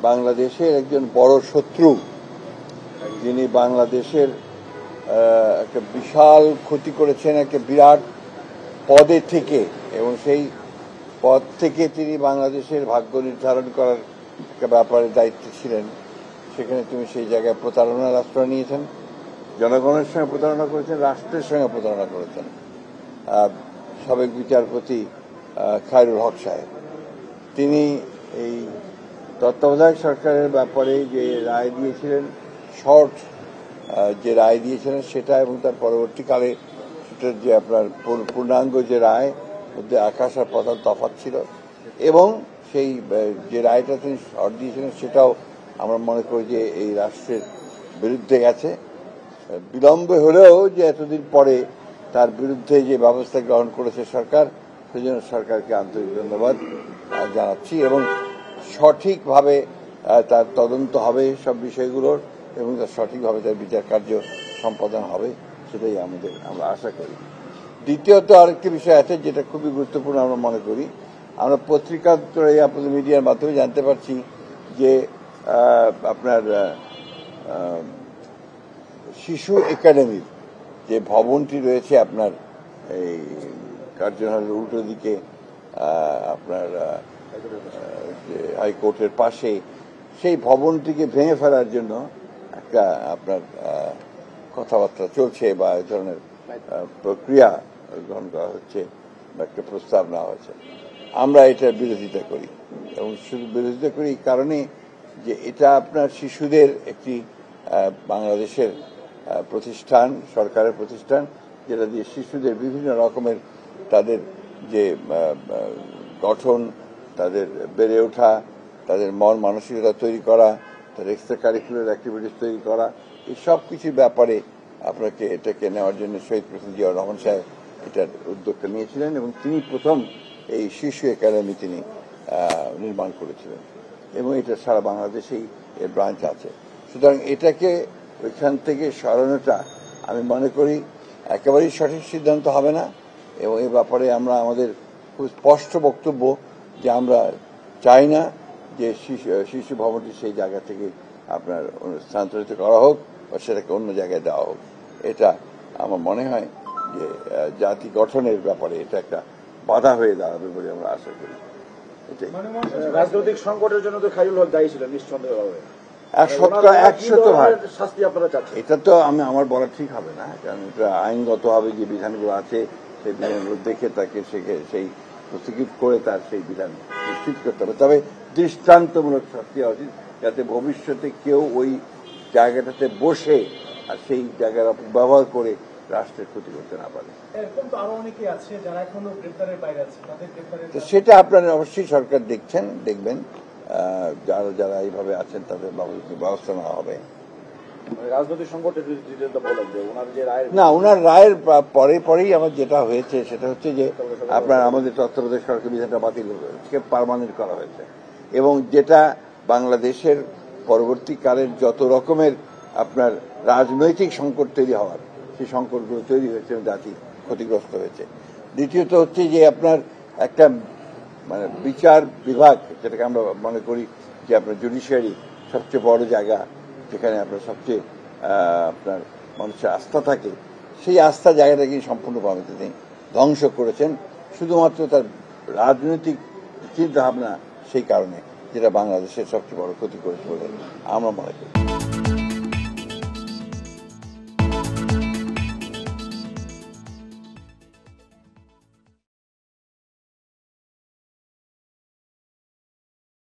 বাংলাদেশের একজন বড় শত্রু, যিনি বাংলাদেশের একটা বিশাল ক্ষতি করেছেন একটা বিরাট পদে থেকে, এবং সেই পদ থেকে তিনি বাংলাদেশের ভাগ্য নির্ধারণ করার একটা ব্যাপারে দায়িত্ব ছিলেন। সেখানে তুমি সেই জায়গায় প্রতারণার আশ্রয় নিয়েছেন, জনগণের সঙ্গে প্রতারণা করেছেন, রাষ্ট্রের সঙ্গে প্রতারণা করেছেন। সাবেক বিচারপতি খায়রুল হক সাহেব, তিনি এই তত্ত্বাবধায়ক সরকারের ব্যাপারে যে রায় দিয়েছিলেন, শর্ট যে রায় দিয়েছিলেন সেটা, এবং তার পরবর্তীকালে সেটার যে আপনার পূর্ণাঙ্গ যে রায়, মধ্যে আকাশ আর পাতাল তফাৎ ছিল। এবং সেই যে রায়টা তিনি শর্ট দিয়েছিলেন সেটাও আমরা মনে করি যে এই রাষ্ট্রের বিরুদ্ধে গেছে। বিলম্বে হলেও যে এতদিন পরে তার বিরুদ্ধে যে ব্যবস্থা গ্রহণ করেছে সরকার, সেজন্য সরকারকে আন্তরিক ধন্যবাদ জানাচ্ছি। এবং সঠিকভাবে তার তদন্ত হবে সব বিষয়গুলোর, এবং তার সঠিকভাবে তার বিচার কার্য সম্পাদন হবে, সেটাই আমরা আশা করি। দ্বিতীয়ত আরেকটি বিষয় আছে যেটা খুবই গুরুত্বপূর্ণ আমরা মনে করি। আমরা পত্রিকা আপনাদের মিডিয়ার মাধ্যমে জানতে পারছি যে আপনার শিশু একাডেমির যে ভবনটি রয়েছে আপনার এই কার্জন উল্টো দিকে, আপনার হাইকোর্টের পাশে, সেই ভবনটিকে ভেঙে ফেলার জন্য একটা আপনার কথাবার্তা চলছে বা এই ধরনের প্রক্রিয়া গ্রহণ করা হচ্ছে বা একটা প্রস্তাব নেওয়া হয়েছে। আমরা এটার বিরোধিতা করি, এবং শুধু বিরোধিতা করি এই কারণে যে এটা আপনার শিশুদের একটি বাংলাদেশের প্রতিষ্ঠান, সরকারের প্রতিষ্ঠান, যেটা দিয়ে শিশুদের বিভিন্ন রকমের তাদের যে গঠন, তাদের বেড়ে ওঠা, তাদের মন মানসিকতা তৈরি করা, তাদের এক্সট্রা কারিকুলার অ্যাক্টিভিটিস তৈরি করা, এই সব কিছুর ব্যাপারে আপনাকে এটাকে নেওয়ার জন্য শহীদ প্রেসিডেন্ট জিয়াউর রহমান সাহেব এটার উদ্যোগটা নিয়েছিলেন, এবং তিনি প্রথম এই শিশু একাডেমি তিনি নির্মাণ করেছিলেন, এবং এটা সারা বাংলাদেশেই এর ব্রাঞ্চ আছে। সুতরাং এটাকে ওইখান থেকে সরানোটা আমি মনে করি একেবারেই সঠিক সিদ্ধান্ত হবে না, এবং এ ব্যাপারে আমরা আমাদের খুব স্পষ্ট বক্তব্য যে আমরা চাই না যে শিশু ভবনটি সেই জায়গা থেকে আপনার স্থানান্তরিত করা হোক বা সেটাকে অন্য জায়গায় দেওয়া হোক। এটা আমার মনে হয় যে জাতি গঠনের ব্যাপারে এটা একটা বাধা হয়ে দাঁড়াবে বলে আমরা আশা করি। রাজনৈতিক সংকটের জন্য তো খায়রুল হক দায়ী ছিলেন নিঃসন্দেহভাবে, 100% শাস্তি আপনারা চাচ্ছেন। এটা তো আমার বলা ঠিক হবে না, কারণ এটা আইনগতভাবে যে বিধানগুলো আছে সেই বিধানগুলো দেখে তাকে সেই প্রসিকিউট করে তার সেই বিধান নিশ্চিত করতে হবে। তবে দৃষ্টান্তমূলক শাস্তি হওয়া উচিত, যাতে ভবিষ্যতে কেউ ওই জায়গাটাতে বসে আর সেই জায়গার ব্যবহার করে রাষ্ট্রের ক্ষতি করতে না পারে। তো সেটা আপনারা অবশ্যই সরকার দেখবেন, যারা এইভাবে আছেন তাদের ব্যবস্থা নেওয়া হবে। রাজনৈতিক সংকটের না, ওনার রায়ের পরেই আমার যেটা হয়েছে সেটা হচ্ছে যে আপনার আমাদের তত্ত্বাবধায়ক সরকার বিধানটা বাতিল পার্মানেন্ট করা হয়েছে, এবং যেটা বাংলাদেশের পরবর্তীকালের যত রকমের আপনার রাজনৈতিক সংকট তৈরি হওয়ার, সেই সংকটগুলো তৈরি হয়েছে, জাতি ক্ষতিগ্রস্ত হয়েছে। দ্বিতীয়ত হচ্ছে যে আপনার একটা মানে বিচার বিভাগ, যেটাকে আমরা মনে করি যে আপনার জুডিশিয়ারি সবচেয়ে বড় জায়গা, যেখানে আপনার সবচেয়ে আপনার মানুষের আস্থা থাকে, সেই আস্থা জায়গাটাকে সম্পূর্ণভাবে তিনি ধ্বংস করেছেন, শুধুমাত্র তার রাজনৈতিক চিন্তা ভাবনা সেই কারণে, যেটা বাংলাদেশের সবচেয়ে বড় ক্ষতি করেছে বলে আমরা মনে করি।